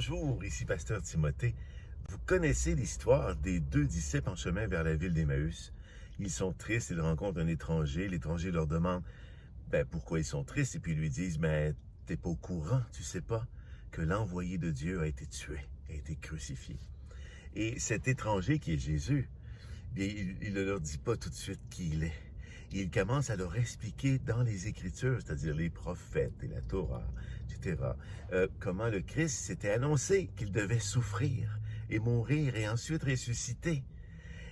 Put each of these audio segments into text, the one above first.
Bonjour, ici Pasteur Timothée. Vous connaissez l'histoire des deux disciples en chemin vers la ville d'Emmaüs. Ils sont tristes, ils rencontrent un étranger. L'étranger leur demande pourquoi ils sont tristes et puis ils lui disent t'es pas au courant, tu sais pas que l'envoyé de Dieu a été tué, a été crucifié. Et cet étranger qui est Jésus, bien, il ne leur dit pas tout de suite qui il est. Il commence à leur expliquer dans les Écritures, c'est-à-dire les prophètes et la Torah, etc., comment le Christ s'était annoncé qu'il devait souffrir et mourir et ensuite ressusciter.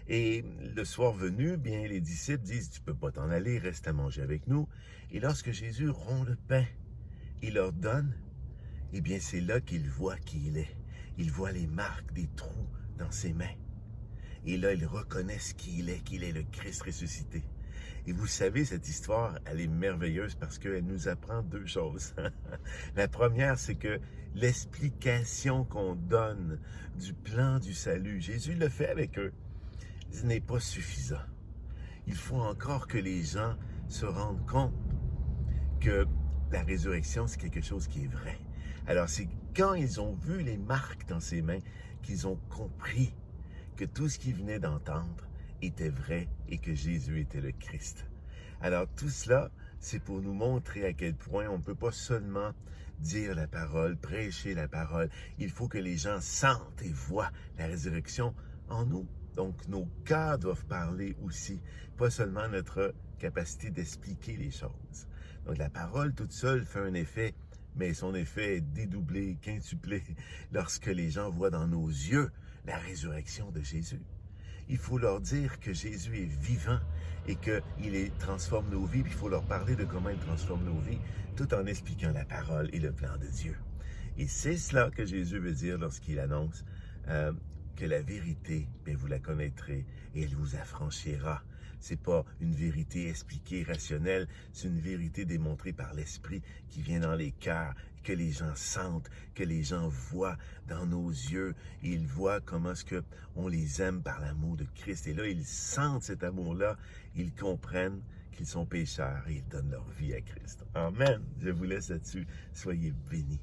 Et le soir venu, bien, les disciples disent, tu peux pas t'en aller, reste à manger avec nous. Et lorsque Jésus rompt le pain, il leur donne, eh bien, c'est là qu'ils voient qui il est. Ils voient les marques des trous dans ses mains. Et là, ils reconnaissent qu'il est le Christ ressuscité. Et vous savez, cette histoire, elle est merveilleuse parce qu'elle nous apprend deux choses. La première, c'est que l'explication qu'on donne du plan du salut, Jésus le fait avec eux, ce n'est pas suffisant. Il faut encore que les gens se rendent compte que la résurrection, c'est quelque chose qui est vrai. Alors, c'est quand ils ont vu les marques dans ses mains qu'ils ont compris que tout ce qu'ils venaient d'entendre était vrai et que Jésus était le Christ. Alors tout cela, c'est pour nous montrer à quel point on ne peut pas seulement dire la parole, prêcher la parole. Il faut que les gens sentent et voient la résurrection en nous. Donc nos cœurs doivent parler aussi, pas seulement notre capacité d'expliquer les choses. Donc la parole toute seule fait un effet, mais son effet est dédoublé, quintuplé lorsque les gens voient dans nos yeux la résurrection de Jésus. Il faut leur dire que Jésus est vivant et qu'il transforme nos vies. Puis il faut leur parler de comment il transforme nos vies, tout en expliquant la parole et le plan de Dieu. Et c'est cela que Jésus veut dire lorsqu'il annonce que la vérité, bien, vous la connaîtrez et elle vous affranchira. C'est pas une vérité expliquée, rationnelle, c'est une vérité démontrée par l'Esprit qui vient dans les cœurs, que les gens sentent, que les gens voient dans nos yeux. Et ils voient comment est-ce que on les aime par l'amour de Christ. Et là, ils sentent cet amour-là, ils comprennent qu'ils sont pécheurs et ils donnent leur vie à Christ. Amen. Je vous laisse là-dessus. Soyez bénis.